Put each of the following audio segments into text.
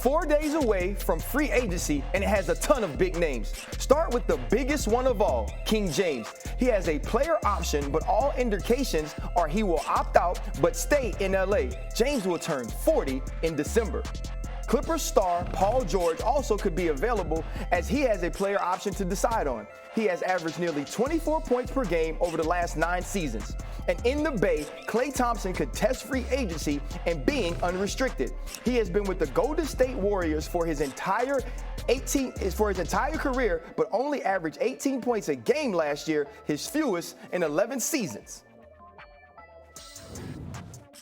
4 days away from free agency, and it has a ton of big names. Start with the biggest one of all, King James. He has a player option, but all indications are he will opt out but stay in LA. James will turn 40 in December. Clippers star Paul George also could be available as he has a player option to decide on. He has averaged nearly 24 points per game over the last 9 seasons. And in the Bay, Klay Thompson could test free agency and being unrestricted. He has been with the Golden State Warriors for his entire career, but only averaged 18 points a game last year, his fewest in 11 seasons.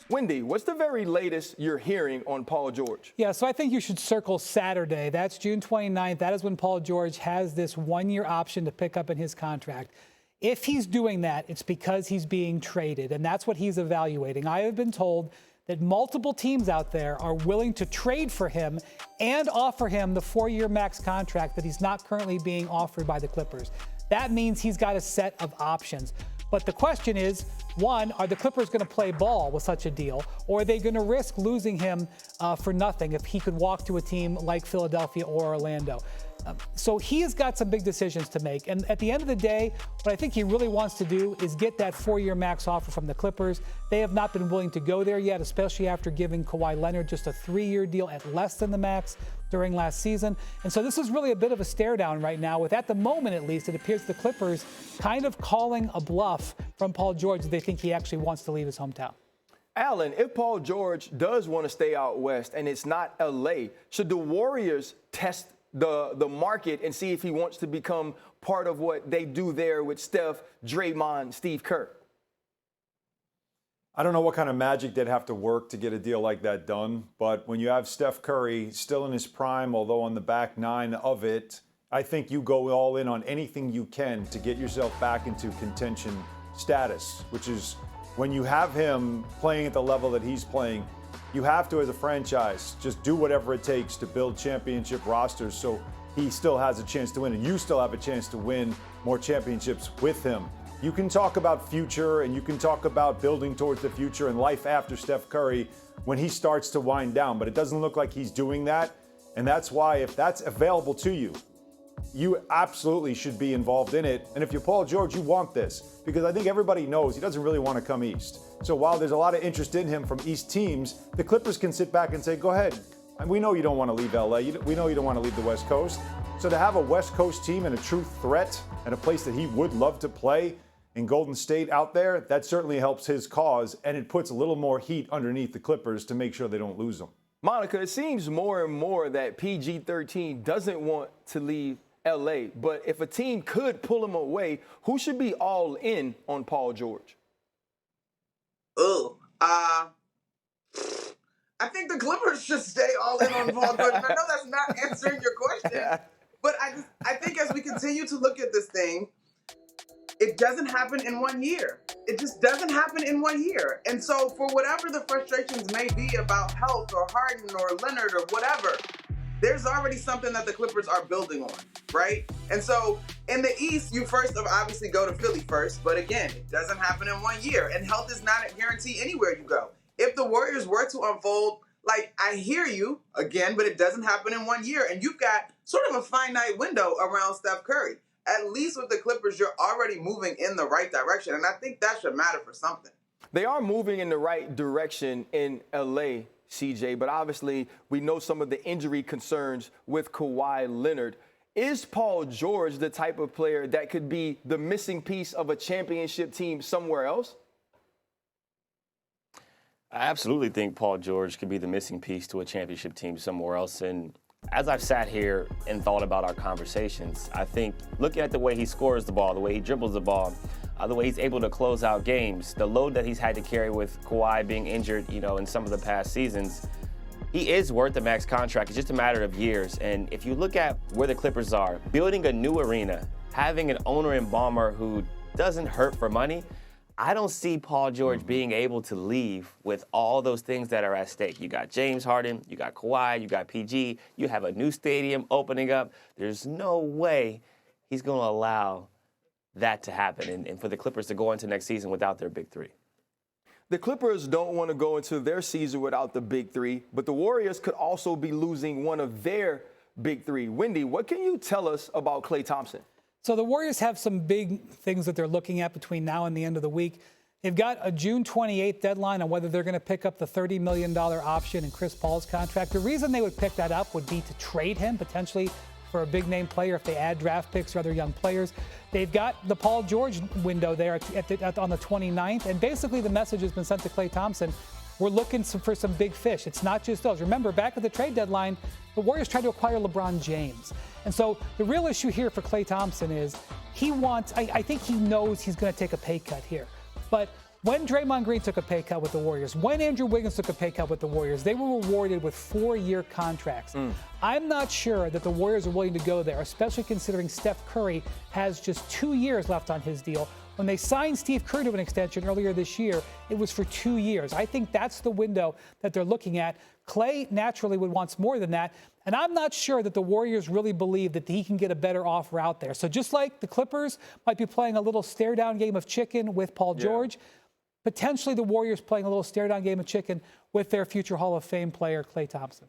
Wendy, what's the very latest you're hearing on Paul George? Yeah, so I think you should circle Saturday. That's June 29th. That is when Paul George has this 1-year option to pick up in his contract. If he's doing that, it's because he's being traded, and that's what he's evaluating. I have been told that multiple teams out there are willing to trade for him and offer him the 4-year max contract that he's not currently being offered by the Clippers. That means he's got a set of options. But the question is, one, are the Clippers going to play ball with such a deal, or are they going to risk losing him for nothing if he could walk to a team like Philadelphia or Orlando? So he has got some big decisions to make. And at the end of the day, what I think he really wants to do is get that 4-year max offer from the Clippers. They have not been willing to go there yet, especially after giving Kawhi Leonard just a 3-year deal at less than the max during last season. And so this is really a bit of a stare down right now with, at the moment at least, it appears the Clippers kind of calling a bluff from Paul George that they think he actually wants to leave his hometown. Alan, if Paul George does want to stay out west and it's not LA, should the Warriors test the market and see if he wants to become part of what they do there with Steph, Draymond, Steve Kerr? I don't know what kind of magic they'd have to work to get a deal like that done, but when you have Steph Curry still in his prime, although on the back 9 of it, I think you go all in on anything you can to get yourself back into contention status, which is when you have him playing at the level that he's playing, you have to, as a franchise, just do whatever it takes to build championship rosters so he still has a chance to win and you still have a chance to win more championships with him. You can talk about future and you can talk about building towards the future and life after Steph Curry when he starts to wind down, but it doesn't look like he's doing that. And that's why if that's available to you, you absolutely should be involved in it. And if you're Paul George, you want this because I think everybody knows he doesn't really want to come east. So while there's a lot of interest in him from east teams, the Clippers can sit back and say, go ahead. And we know you don't want to leave LA. We know you don't want to leave the West Coast. So to have a West Coast team and a true threat and a place that he would love to play in Golden State out there, that certainly helps his cause. And it puts a little more heat underneath the Clippers to make sure they don't lose them. Monica, it seems more and more that PG-13 doesn't want to leave LA, but if a team could pull him away, who should be all in on Paul George? I think the Clippers should stay all in on Paul George. I know that's not answering your question, but I think as we continue to look at this thing, it doesn't happen in 1 year. It just doesn't happen in 1 year. And so for whatever the frustrations may be about health or Harden or Leonard or whatever, there's already something that the Clippers are building on, right? And so in the East, you first obviously go to Philly first, but again, it doesn't happen in 1 year, and health is not a guarantee anywhere you go. If the Warriors were to unfold, like, I hear you, again, but it doesn't happen in 1 year, and you've got sort of a finite window around Steph Curry. At least with the Clippers, you're already moving in the right direction, and I think that should matter for something. They are moving in the right direction in LA, CJ, but obviously we know some of the injury concerns with Kawhi Leonard. Is Paul George the type of player that could be the missing piece of a championship team somewhere else? I absolutely think Paul George could be the missing piece to a championship team somewhere else. And as I've sat here and thought about our conversations, I think looking at the way he scores the ball, the way he dribbles the ball, the way he's able to close out games, the load that he's had to carry with Kawhi being injured, in some of the past seasons, he is worth the max contract. It's just a matter of years. And if you look at where the Clippers are, building a new arena, having an owner and Ballmer who doesn't hurt for money, I don't see Paul George being able to leave with all those things that are at stake. You got James Harden, you got Kawhi, you got PG, you have a new stadium opening up. There's no way he's going to allow that to happen and for the Clippers to go into next season without their big three. The Clippers don't want to go into their season without the big three, but the Warriors could also be losing one of their big three. Wendy, what can you tell us about Klay Thompson? So the Warriors have some big things that they're looking at between now and the end of the week. They've got a June 28th deadline on whether they're going to pick up the $30 million option in Chris Paul's contract. The reason they would pick that up would be to trade him potentially for a big name player if they add draft picks or other young players. They've got the Paul George window there on the 29th, and basically the message has been sent to Klay Thompson. We're looking for some big fish. It's not just those. Remember, back at the trade deadline, the Warriors tried to acquire LeBron James. And so the real issue here for Klay Thompson is I think he knows he's going to take a pay cut here. But when Draymond Green took a pay cut with the Warriors, when Andrew Wiggins took a pay cut with the Warriors, they were rewarded with 4-year contracts. I'm not sure that the Warriors are willing to go there, especially considering Steph Curry has just 2 years left on his deal. When they signed Steve Kerr to an extension earlier this year, it was for 2 years. I think that's the window that they're looking at. Klay naturally would want more than that. And I'm not sure that the Warriors really believe that he can get a better offer out there. So just like the Clippers might be playing a little stare-down game of chicken with Paul George, potentially the Warriors playing a little stare-down game of chicken with their future Hall of Fame player, Klay Thompson.